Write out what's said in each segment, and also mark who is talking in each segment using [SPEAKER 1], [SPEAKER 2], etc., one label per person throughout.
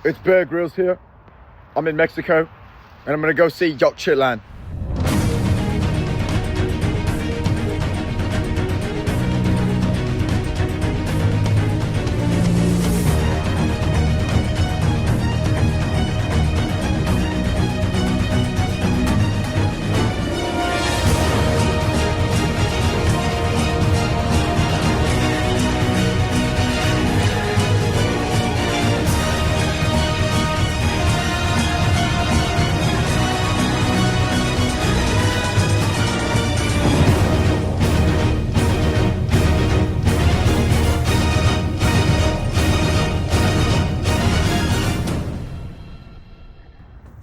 [SPEAKER 1] It's Grillz here. I'm in Mexico and I'm gonna go see Yaxchilan.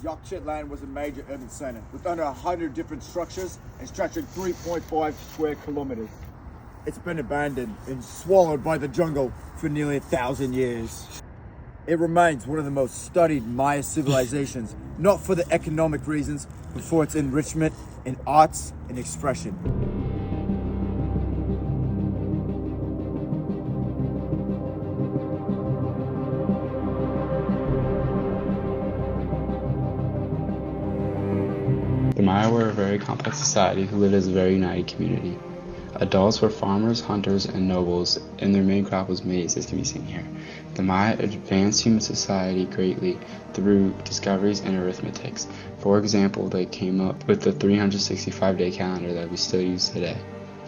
[SPEAKER 1] Yaxchilan was a major urban center with under 100 different structures and stretching 3.5 square kilometers. It's been abandoned and swallowed by the jungle for nearly 1,000 years. It remains one of the most studied Maya civilizations, not for the economic reasons, but for its enrichment in arts and expression.
[SPEAKER 2] The Maya were a very complex society who lived as a very united community. Adults were farmers, hunters, and nobles, and their main crop was maize, as can be seen here. The Maya advanced human society greatly through discoveries and arithmetics. For example, they came up with the 365-day calendar that we still use today.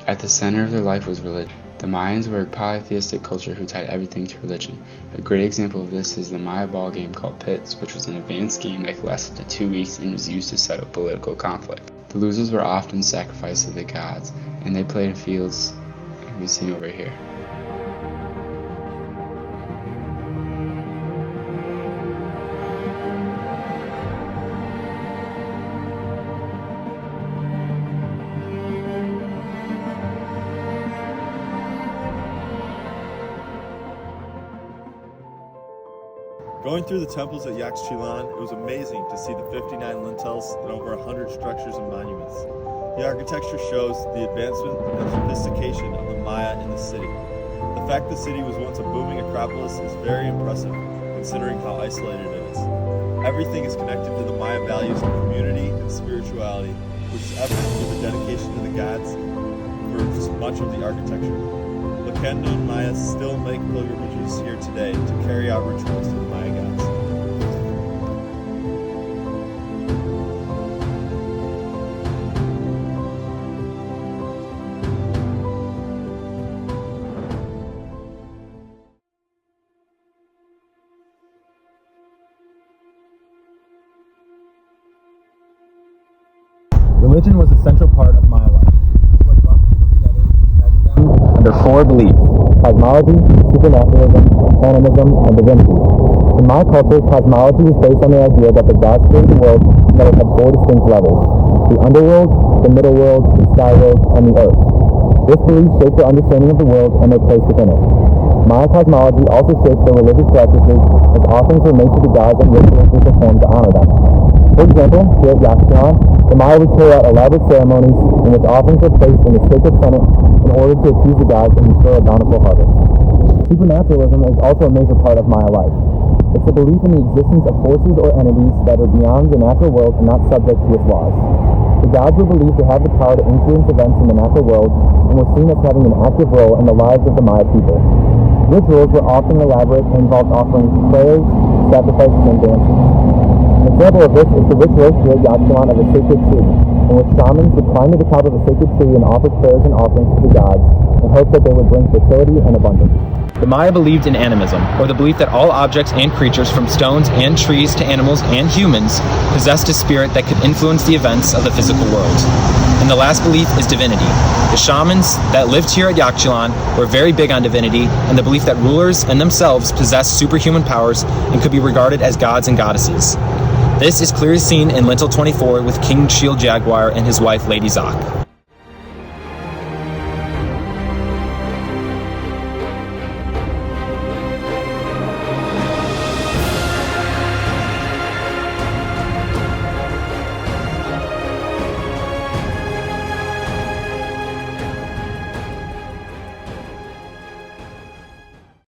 [SPEAKER 2] At the center of their life was religion. The Mayans were a polytheistic culture who tied everything to religion. A great example of this is the Maya ball game called Pits, which was an advanced game that lasted 2 weeks and was used to settle political conflict. The losers were often sacrificed to the gods, and they played in fields that can be seen over here.
[SPEAKER 3] Going through the temples at Yaxchilan, it was amazing to see the 59 lintels and over 100 structures and monuments. The architecture shows the advancement and sophistication of the Maya in the city. The fact the city was once a booming acropolis is very impressive, considering how isolated it is. Everything is connected to the Maya values of community and spirituality, which is evident in the dedication to the gods for much of the architecture. Lakendo and Mayas still make pilgrimages here today to carry out rituals to the Maya gods.
[SPEAKER 4] Religion was a central part of Maya life. What brought people together united them under four beliefs: cosmology, supernaturalism, animism, and divinity. In Maya culture, cosmology was based on the idea that the gods created the world and that it had four distinct levels: the underworld, the middle world, the sky world, and the earth. This belief shaped their understanding of the world and their place within it. Maya cosmology also shaped their religious practices, as offerings were made to the gods and rituals were performed to honor them. For example, here at Yaxchilan, the Maya would carry out elaborate ceremonies in which offerings were placed in the sacred senate in order to appease the gods and ensure a bountiful harvest. Supernaturalism is also a major part of Maya life. It's the belief in the existence of forces or entities that are beyond the natural world and not subject to its laws. The gods were believed to have the power to influence events in the natural world and were seen as having an active role in the lives of the Maya people. Rituals were often elaborate and involved offering prayers, sacrifices, and dances. An example of this is the ritual here at Yaxchilan of a sacred tree, in which shamans would climb to the top of a sacred tree and offer prayers and offerings to the gods in hopes that they would bring fertility and abundance. The Maya believed in animism, or the belief that all objects and creatures, from stones and trees to animals and humans, possessed a spirit that could influence the events of the physical world. And the last belief is divinity. The shamans that lived here at Yaxchilan were very big on divinity and the belief that rulers and themselves possessed superhuman powers and could be regarded as gods and goddesses. This is clearly seen in Lintel 24 with King Shield Jaguar and his wife Lady Zoc.